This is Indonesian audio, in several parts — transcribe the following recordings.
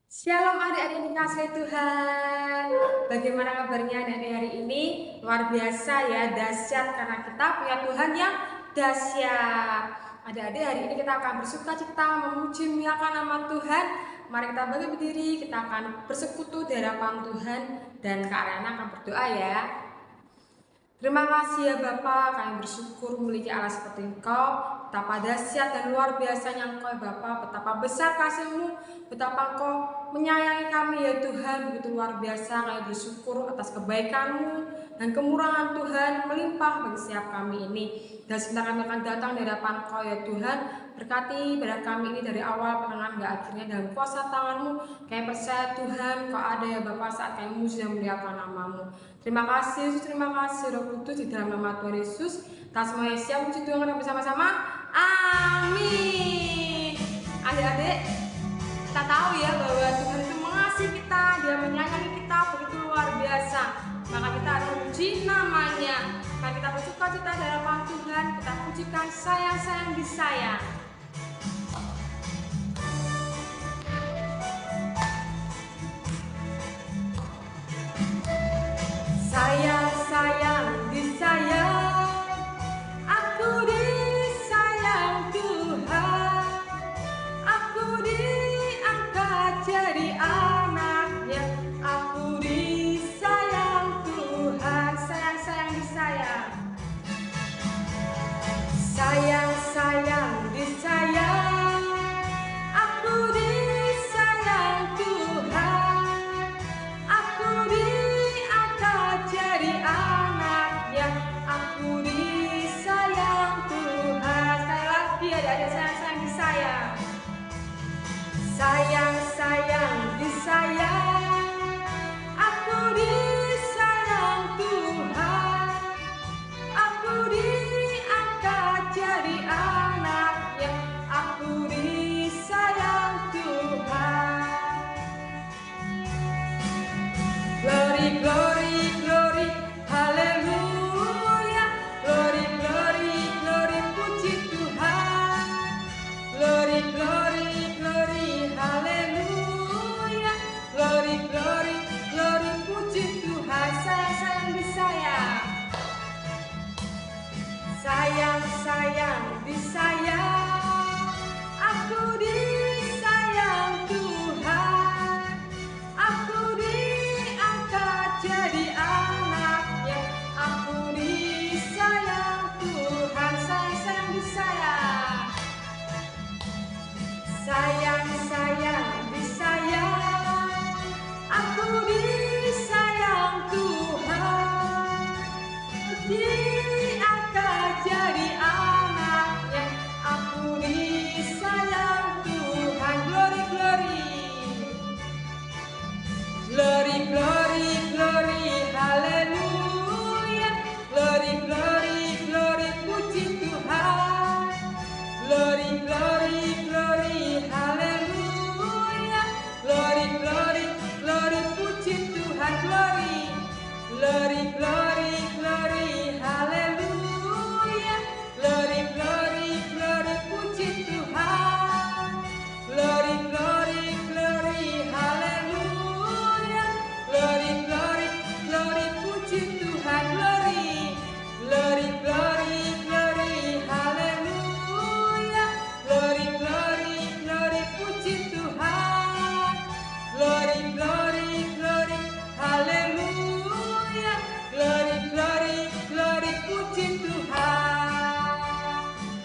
Shalom adik-adik yang dikasihi Tuhan. Bagaimana kabarnya adik-adik hari ini? Luar biasa ya, dahsyat karena kita punya Tuhan yang dahsyat. Adik-adik hari ini kita akan bersuka-cita memuji memuliakan nama Tuhan. Mari kita bangkit berdiri, kita akan bersekutu di hadapan Tuhan dan Kak Rana akan berdoa ya. Terima kasih ya Bapa, kami bersyukur memiliki Allah seperti Engkau. Betapa dahsyat dan luar biasanya Engkau ya Bapa, betapa besar kasih-Mu, betapa Engkau menyayangi kami ya Tuhan. Begitu luar biasa kami bersyukur atas kebaikan-Mu dan kemurahan Tuhan melimpah bagi setiap kami ini. Dan sebentar kami akan datang di hadapan Engkau ya Tuhan. Berkati pada kami ini dari awal pertengahan hingga akhirnya dalam kuasa tangan-Mu. Kami percaya Tuhan Kau ada ya Bapa saat kami muji dan memuliakan nama-Mu. Terima kasih Yesus, terima kasih Roh Kudus di dalam nama Tuhan Yesus. Kita semuanya siap puji Tuhan bersama-sama. Amin. Adik-adik, kita tahu ya bahwa Tuhan itu mengasihi kita, Dia menyayangi kita begitu luar biasa. Maka kita harus memuji namanya. Maka kita bersuka-cita di hadapan Tuhan, kita pujikan sayang-sayang disayang. Sayang-sayang disayang, aku disayang Tuhan, aku diangkat jadi anaknya, aku disayang Tuhan. Sayang-sayang disayang, sayang-sayang disayang, aku disayang Tuhan, aku jadi anaknya, aku disayang Tuhan. Sekali lagi ada sayang-sayang disayang, sayang-sayang disayang, aku disayang Tuhan, aku diangkat jadi anaknya, aku disayang Tuhan. Glory, glory, glory, haleluya. Glory, glory, glory, puji Tuhan. Glory, glory, glory, haleluya. Glory, glory, glory, puji Tuhan. Sayang-sayang disayang, sayang-sayang disayang, aku disayang Tuhan, aku jadi anaknya, aku disayang Tuhan. Sayang-sayang disayang, sayang-sayang disayang, aku disayang Tuhan, diangkat jadi anaknya, aku disayang Tuhan. Glory, glory, glory, glory, glory, haleluya. Glory, glory, glory, puji Tuhan. Glory, glory, glory, haleluya. Glory, glory, glory, puji Tuhan. Glory, glory, glory, glory, haleluya. Glory, glory, glory, puji Tuhan. Glory, glory, glory, haleluya. Glory, glory, glory, puji Tuhan. Glory, glory, glory, glory, haleluya. Glory, glory, glory, puji Tuhan. Glory, glory, glory, haleluya. Glory, glory, glory, puji Tuhan.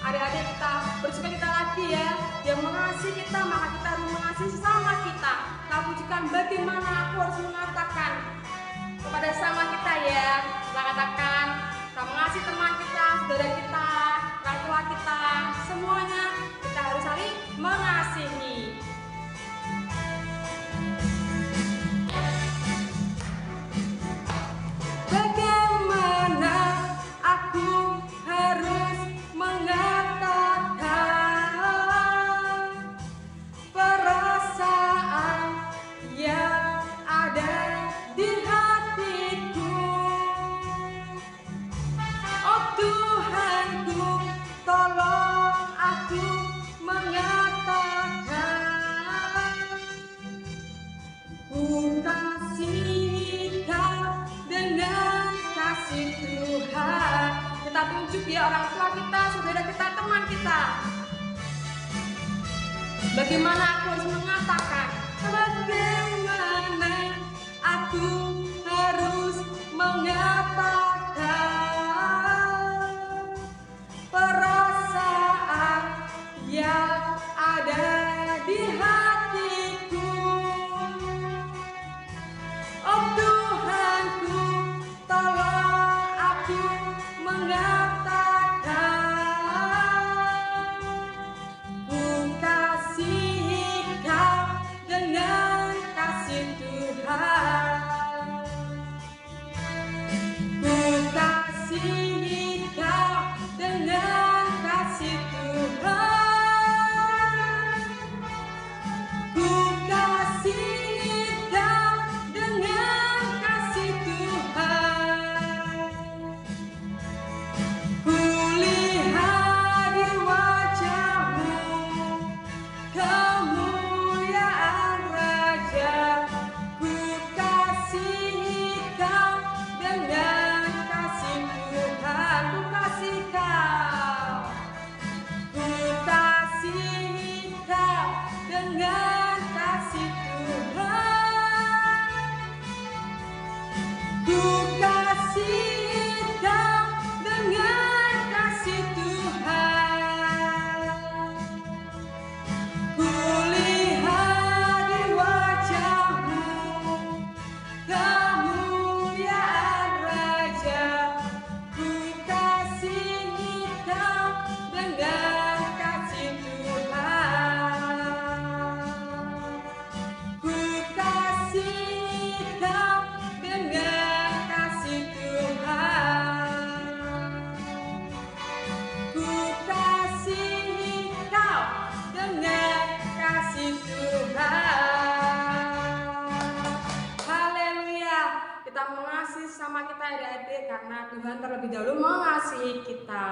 Adik-adik kita bersuka-cita lagi ya. Dia mengasihi kita, maka kita harus mengasihi sesama kita. Kita pujikan bagaimana aku harus mengatakan kepada sama kita ya. Kita katakan, kita mengasihi teman kita, saudara kita, orang tua kita, semuanya kita harus saling mengasihi. Bagaimana aku harus mengatakan perasaan yang ada di hatiku. Oh Tuhanku, tolong aku mengatakan menunjuk ya orang tua kita, saudara kita, teman kita. Bagaimana aku harus mengatakan? Bagaimana aku harus mengatakan perasaan yang ada di hatiku? Oh Tuhanku, tolong aku mengatakan ku kasihi Kau dengan kasih Tuhan. Ku kasihi Kau dengan kasih Tuhan. Ku kasihi Kau dengan kasih Tuhan. Ku lihat di wajah-Mu kemuliaan Raja. Ku kasihi Kau dengan kasih Tuhan. Ku kasih Kau. Ku kasihi Kau dengan kasih Tuhan. Ku kasihi Kau dengan kasih Tuhan. Ku lihat di wajah-Mu kemuliaan Raja. Ku kasihi Kau dengan kasih Tuhan. Ku kasihi Kau dengan kasih Tuhan. Ku kasihi Kau dengan kasih Tuhan. Haleluya. Kita mengasihi sama kita adik-adik karena Tuhan terlebih dahulu mengasihi kita.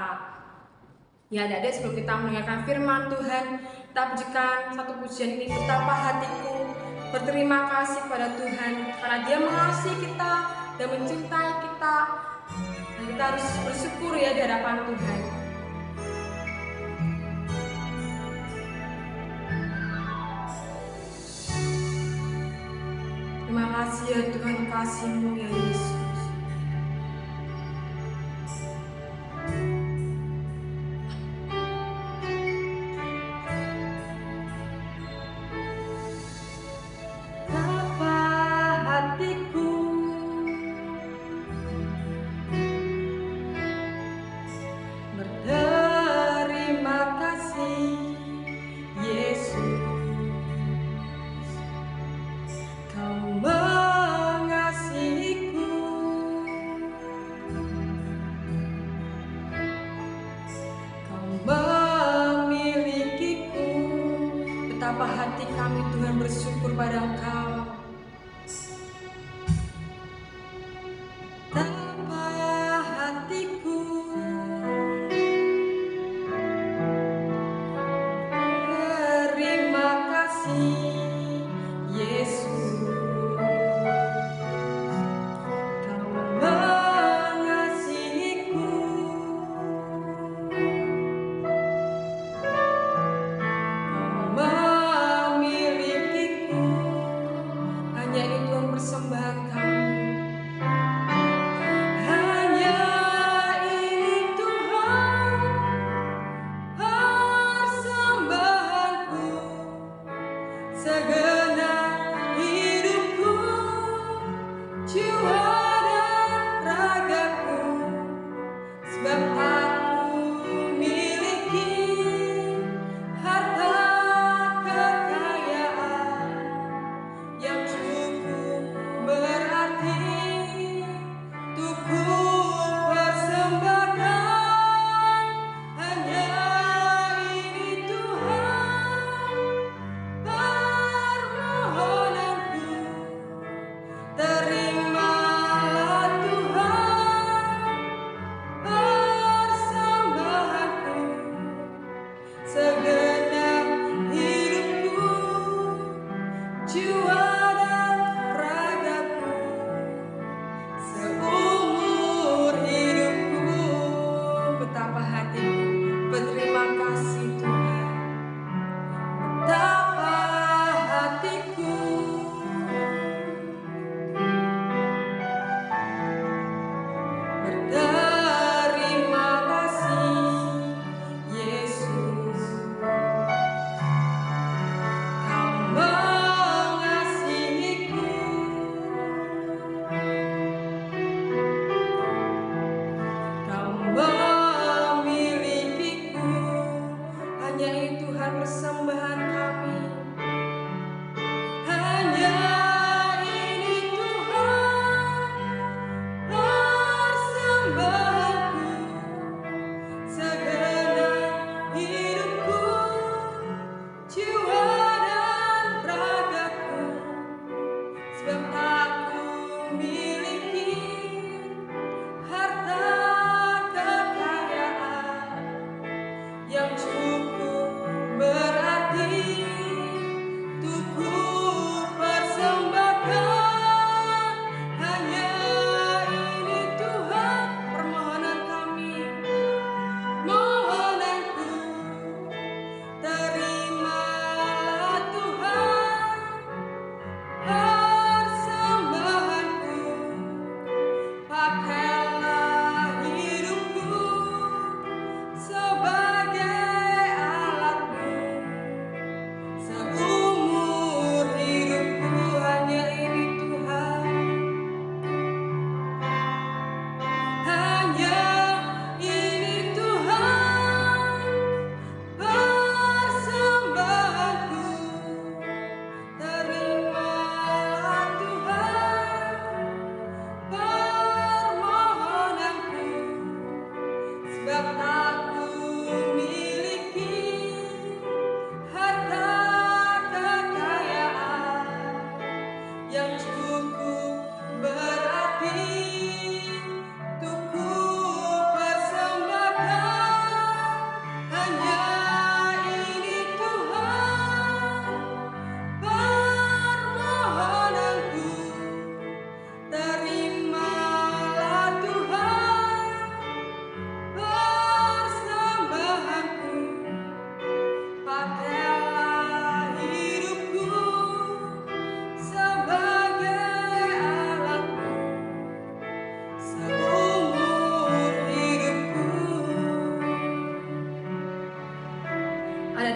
Ya adik-adik, sebelum kita mendengarkan firman Tuhan, kita pujikan satu pujian ini, betapa hatiku berterima kasih pada Tuhan karena Dia mengasihi kita dan mencintai kita. Dan kita harus bersyukur ya di hadapan Tuhan. Terima kasih ya Tuhan, kasih-Mu ya Yesus. Betapa hatiku berterima kasih Yesus. Kau mengasihiku, Kau memilikiku. Betapa hati kami Tuhan bersyukur pada Engkau. Betapa hatiku terima kasih Yesus. Kau mengasihiku, Kau memilikiku.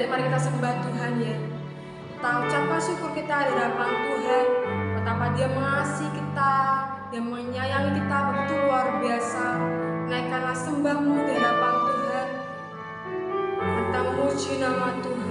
adik-adik, mari kita sembah Tuhan ya. Kita ucapkan syukur kita di hadapan Tuhan, betapa Dia mengasihi kita, Dia menyayangi kita begitu luar biasa. Naikkanlah sembahmu di hadapan Tuhan. Kita memuji nama Tuhan.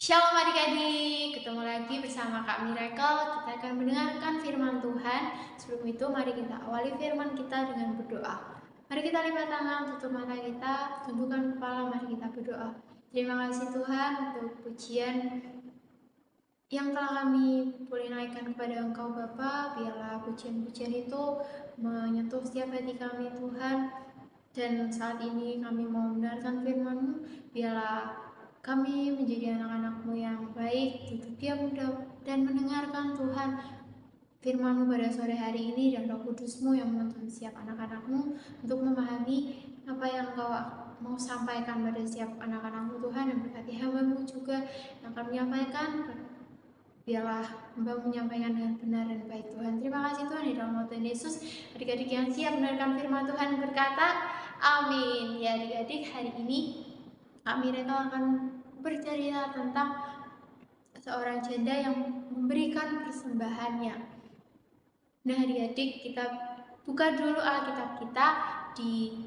Shalom adik-adik, ketemu lagi bersama Kak Miracle. Kita akan mendengarkan firman Tuhan. Sebelum itu mari kita awali firman kita dengan berdoa. Mari kita lipat tangan, tutup mata kita, tundukkan kepala, mari kita berdoa. Terima kasih Tuhan untuk pujian yang telah kami boleh naikkan kepada Engkau Bapa. Biarlah pujian-pujian itu menyentuh setiap hati kami Tuhan. Dan saat ini kami mau mendengarkan firman-Mu. Biarlah kami menjadi anak-anak-Mu yang baik, tutup diam dan mendengarkan Tuhan firman-Mu pada sore hari ini, dan Roh Kudus-Mu yang menuntun setiap anak-anak-Mu untuk memahami apa yang Engkau mau sampaikan pada setiap anak-anak-Mu Tuhan, dan berkati hamba-Mu juga yang akan menyampaikan. Biarlah hamba menyampaikan dengan benar dan baik Tuhan. Terima kasih Tuhan, di dalam nama Tuhan Yesus. Adik-adik yang siap mendengarkan firman Tuhan berkata amin. Ya adik-adik, hari ini Kak Miracle akan bercerita tentang seorang janda yang memberikan persembahannya. Nah adik-adik, kita buka dulu Alkitab kita di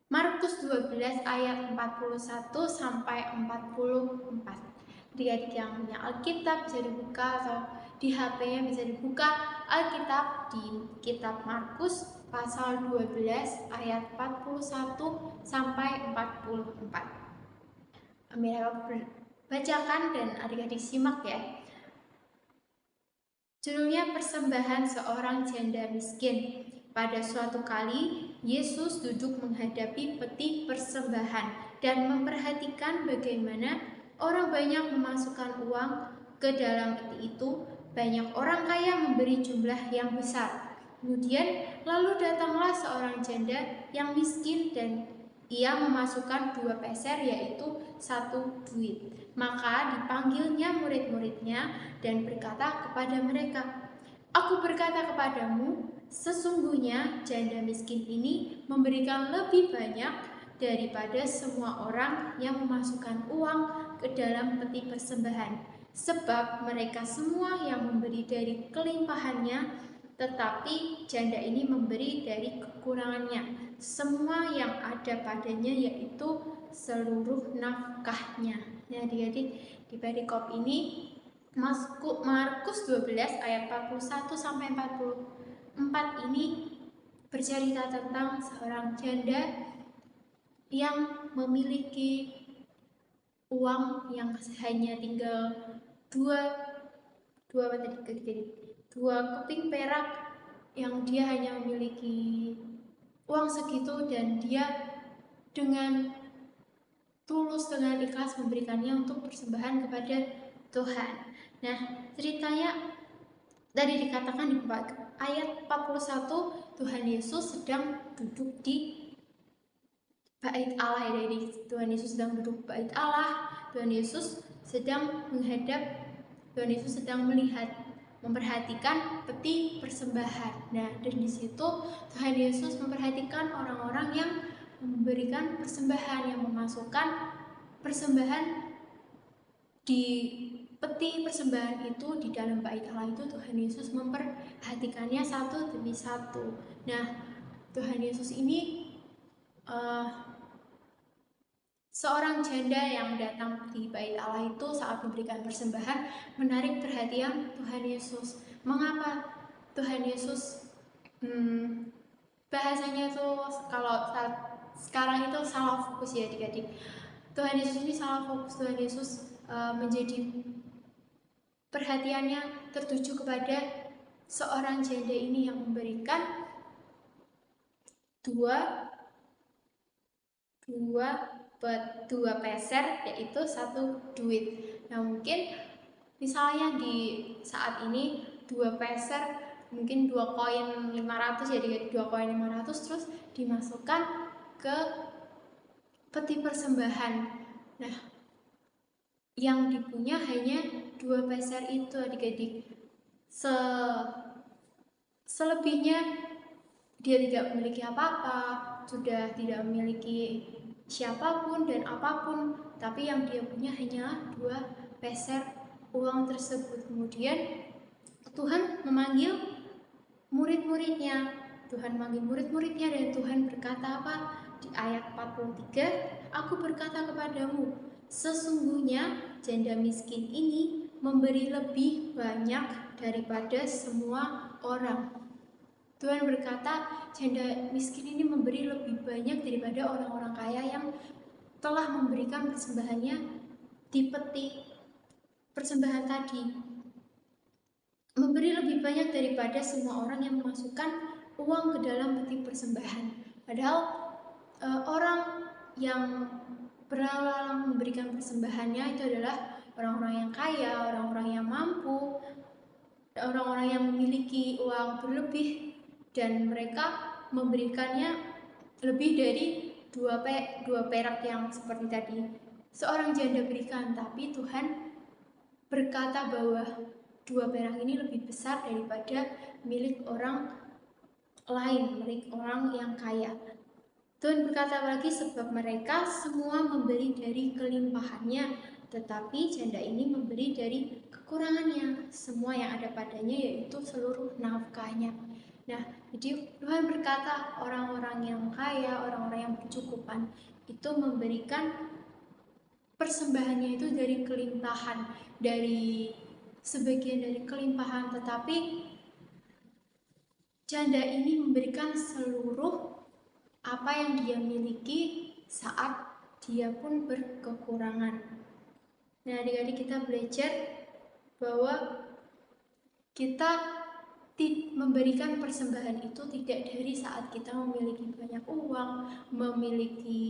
Markus 12 ayat 41 sampai 44. Adik-adik yang punya Alkitab bisa dibuka, atau di HP-nya bisa dibuka Alkitab di kitab Markus pasal 12 ayat 41 sampai 44. Amira bacakan dan adik-adik simak ya. Judulnya persembahan seorang janda miskin. Pada suatu kali, Yesus duduk menghadapi peti persembahan dan memperhatikan bagaimana orang banyak memasukkan uang ke dalam peti itu. Banyak orang kaya memberi jumlah yang besar. Kemudian lalu datanglah seorang janda yang miskin dan ia memasukkan 2 peser, yaitu 1 duit. Maka dipanggilnya murid-muridnya dan berkata kepada mereka, "Aku berkata kepadamu, sesungguhnya janda miskin ini memberikan lebih banyak daripada semua orang yang memasukkan uang ke dalam peti persembahan. Sebab mereka semua yang memberi dari kelimpahannya, tetapi janda ini memberi dari kekurangannya, semua yang ada padanya, yaitu seluruh nafkahnya." Nah adik-adik, di perikop ini Markus 12 ayat 41 sampai 44 ini bercerita tentang seorang janda yang memiliki uang yang hanya tinggal dua keping perak, yang dia hanya memiliki uang segitu, dan dia dengan tulus, dengan ikhlas memberikannya untuk persembahan kepada Tuhan. Nah, ceritanya tadi dikatakan di ayat 41, Tuhan Yesus sedang duduk di bait Allah ya. Jadi Tuhan Yesus sedang duduk bait Allah, Tuhan Yesus sedang melihat, memperhatikan peti persembahan. Nah, dan di situ Tuhan Yesus memperhatikan orang-orang yang memberikan persembahan, yang memasukkan persembahan di peti persembahan itu di dalam bait Allah itu. Tuhan Yesus memperhatikannya satu demi satu. Nah, Tuhan Yesus ini seorang janda yang datang di bait Allah itu saat memberikan persembahan menarik perhatian Tuhan Yesus. Mengapa Tuhan Yesus bahasanya tuh kalau saat sekarang itu salah fokus ya adik-adik. Tuhan Yesus ini salah fokus. Tuhan Yesus menjadi perhatiannya tertuju kepada seorang janda ini yang memberikan dua peser, yaitu 1 duit. Nah mungkin misalnya di saat ini 2 peser mungkin 2 koin 500 ya, 2 koin 500 terus dimasukkan ke peti persembahan. Nah, yang dipunya hanya 2 peser itu adik-adik. Selebihnya dia tidak memiliki apa-apa, sudah tidak memiliki siapapun dan apapun, tapi yang dia punya hanya 2 peser uang tersebut. Kemudian Tuhan memanggil murid-muridnya. Tuhan memanggil murid-muridnya dan Tuhan berkata apa? Di ayat 43, "Aku berkata kepadamu, sesungguhnya janda miskin ini memberi lebih banyak daripada semua orang." Tuhan berkata, janda miskin ini memberi lebih banyak daripada orang-orang kaya yang telah memberikan persembahannya di peti persembahan tadi. Memberi lebih banyak daripada semua orang yang memasukkan uang ke dalam peti persembahan. Padahal orang yang berlalu-lalang memberikan persembahannya itu adalah orang-orang yang kaya, orang-orang yang mampu, orang-orang yang memiliki uang berlebih, dan mereka memberikannya lebih dari dua perak yang seperti tadi seorang janda berikan. Tapi Tuhan berkata bahwa 2 perak ini lebih besar daripada milik orang lain, milik orang yang kaya. Tuhan berkata lagi, sebab mereka semua memberi dari kelimpahannya, tetapi janda ini memberi dari kekurangannya, semua yang ada padanya, yaitu seluruh nafkahnya. Nah, jadi Tuhan berkata orang-orang yang kaya, orang-orang yang berkecukupan itu memberikan persembahannya itu dari kelimpahan, dari sebagian dari kelimpahan, tetapi janda ini memberikan seluruh apa yang dia miliki saat dia pun berkekurangan. Nah, adik-adik, kita belajar bahwa kita memberikan persembahan itu tidak dari saat kita memiliki banyak uang, memiliki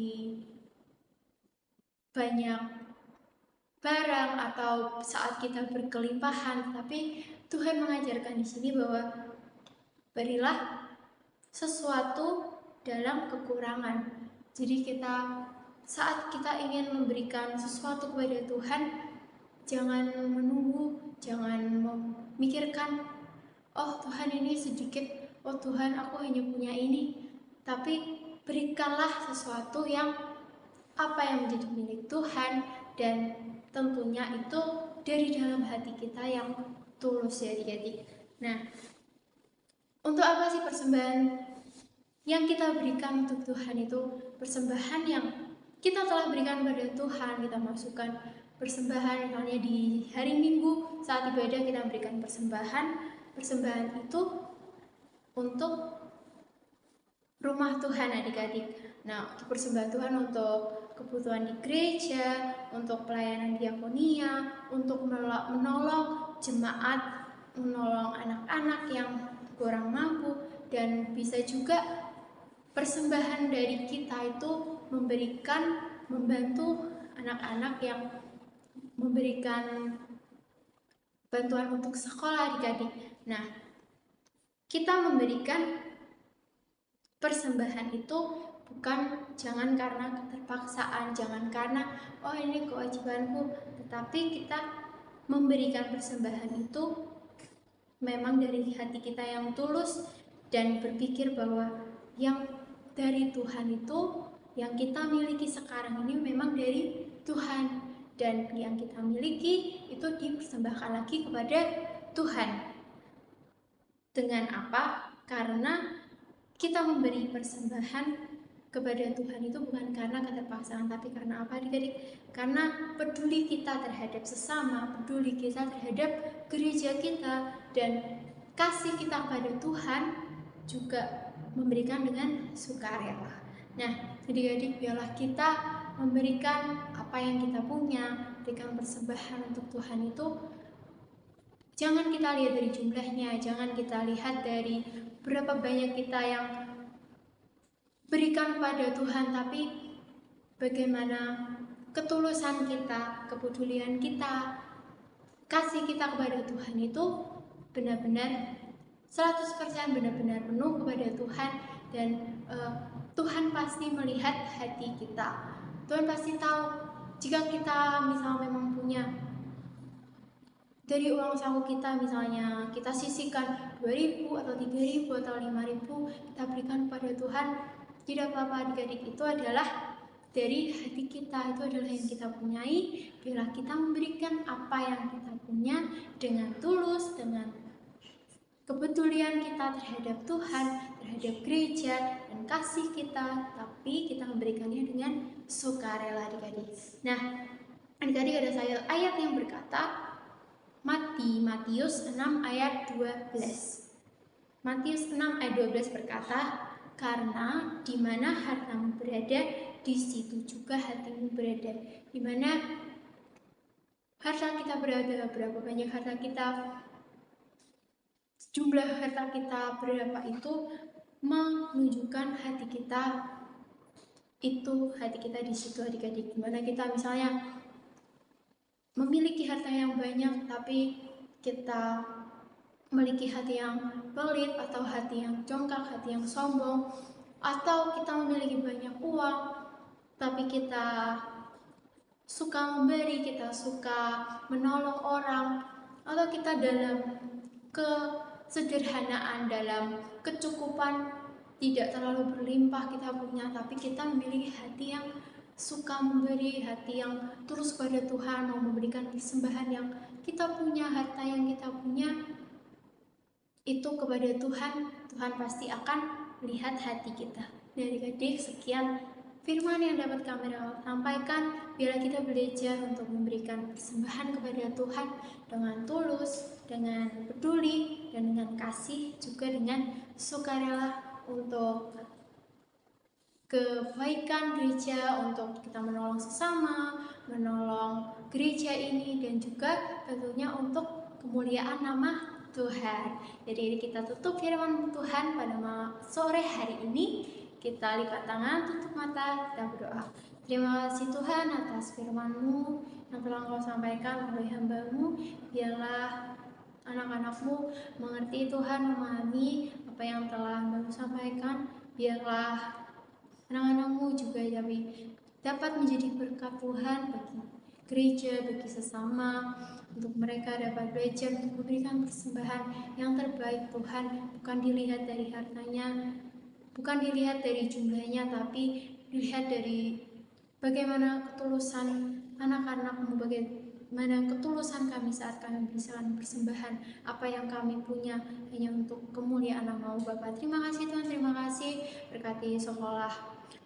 banyak barang, atau saat kita berkelimpahan. Tapi Tuhan mengajarkan di sini bahwa berilah sesuatu dalam kekurangan. Jadi saat kita ingin memberikan sesuatu kepada Tuhan, jangan menunggu, jangan memikirkan, oh Tuhan ini sedikit, oh Tuhan aku hanya punya ini. Tapi berikanlah sesuatu yang apa yang menjadi milik Tuhan, dan tentunya itu dari dalam hati kita yang tulus ya adik-adik. Nah, untuk apa sih persembahan yang kita berikan untuk Tuhan itu? Persembahan yang kita telah berikan pada Tuhan, kita masukkan persembahan, misalnya di hari Minggu saat ibadah kita memberikan persembahan itu untuk rumah Tuhan adik-adik. Nah, untuk persembahan Tuhan untuk kebutuhan di gereja, untuk pelayanan diakonia, untuk menolong jemaat, menolong anak-anak yang kurang mampu, dan bisa juga persembahan dari kita itu membantu anak-anak yang memberikan bantuan untuk sekolah adik-adik. Nah, kita memberikan persembahan itu jangan karena keterpaksaan, jangan karena oh ini kewajibanku, tetapi kita memberikan persembahan itu memang dari hati kita yang tulus dan berpikir bahwa yang dari Tuhan itu, yang kita miliki sekarang ini memang dari Tuhan, dan yang kita miliki itu dipersembahkan lagi kepada Tuhan. Dengan apa? Karena kita memberi persembahan kepada Tuhan itu bukan karena keterpaksaan, tapi karena apa adik-adik? Karena peduli kita terhadap sesama, peduli kita terhadap gereja kita, dan kasih kita kepada Tuhan juga memberikan dengan sukarela. Nah, adik-adik, biarlah kita memberikan apa yang kita punya, berikan persembahan untuk Tuhan itu. Jangan kita lihat dari jumlahnya, jangan kita lihat dari berapa banyak kita yang berikan pada Tuhan, tapi bagaimana ketulusan kita, kepedulian kita, kasih kita kepada Tuhan itu benar-benar 100% benar-benar penuh kepada Tuhan, dan Tuhan pasti melihat hati kita. Tuhan pasti tahu jika kita misalnya memang punya dari uang saku kita, misalnya kita sisihkan 2.000 atau 3.000 atau 5.000, kita berikan kepada Tuhan, tidak apa-apa adik-adik, itu adalah dari hati kita, itu adalah yang kita punyai. Bila kita memberikan apa yang kita punya dengan tulus, dengan kepedulian kita terhadap Tuhan, terhadap gereja, dan kasih kita, tapi kita memberikannya dengan sukarela adik-adik. Nah, adik-adik, ada ayat yang berkata, Matius 6 ayat 12. Matius 6 ayat 12 berkata, karena di mana hartamu berada, di situ juga hatimu berada. Di mana harta kita berada, berapa banyak harta kita, jumlah harta kita berapa, itu menunjukkan hati kita. Itu hati kita di situ adik-adik. Dimana kita misalnya memiliki harta yang banyak tapi kita memiliki hati yang pelit atau hati yang congkak, hati yang sombong, atau kita memiliki banyak uang tapi kita suka memberi, kita suka menolong orang, atau kita dalam kesederhanaan, dalam kecukupan, tidak terlalu berlimpah kita punya, tapi kita memiliki hati yang suka memberi, hati yang tulus pada Tuhan, mau memberikan persembahan yang kita punya, harta yang kita punya itu kepada Tuhan. Tuhan pasti akan melihat hati kita. Dari adik sekian firman yang dapat kami sampaikan. Biarlah kita belajar untuk memberikan persembahan kepada Tuhan dengan tulus, dengan peduli, dan dengan kasih, juga dengan sukarela untuk kebaikan gereja, untuk kita menolong sesama, menolong gereja ini, dan juga tentunya untuk kemuliaan nama Tuhan. Jadi kita tutup firman Tuhan pada sore hari ini. Kita lipat tangan, tutup mata, kita berdoa. Terima kasih Tuhan atas firman-Mu yang telah Engkau sampaikan melalui hamba-Mu. Biarlah anak-anak-Mu mengerti Tuhan, memahami apa yang telah Hamba-Mu sampaikan. Biarlah anak-anak-Mu juga dapat menjadi berkat Tuhan bagi gereja, bagi sesama, untuk mereka dapat belajar untuk memberikan persembahan yang terbaik Tuhan, bukan dilihat dari hartanya, bukan dilihat dari jumlahnya, tapi dilihat dari bagaimana ketulusan anak-anak-Mu, bagaimana ketulusan kami saat kami memberikan persembahan. Apa yang kami punya hanya untuk kemuliaan nama-Mu Bapa. Terima kasih Tuhan, terima kasih. Berkati sekolah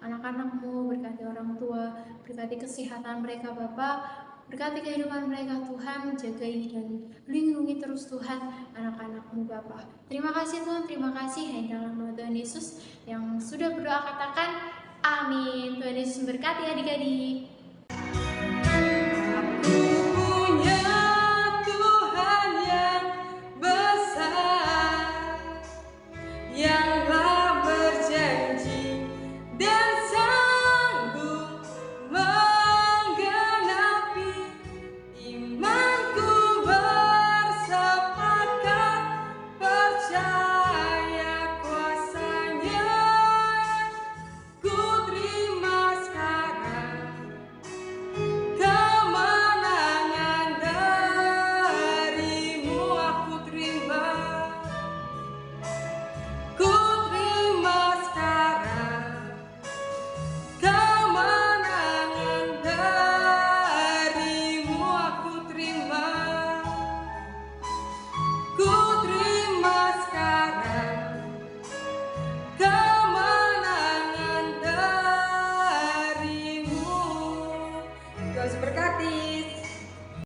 anak-anak-Mu, berkati orang tua, berkati kesehatan mereka Bapa, berkati kehidupan mereka Tuhan, jagai dan lindungi terus Tuhan anak-anak-Mu Bapa. Terima kasih Tuhan, terima kasih. Hanya dalam nama Tuhan Yesus yang sudah berdoa katakan amin. Tuhan Yesus memberkati adik-adik. Berkati.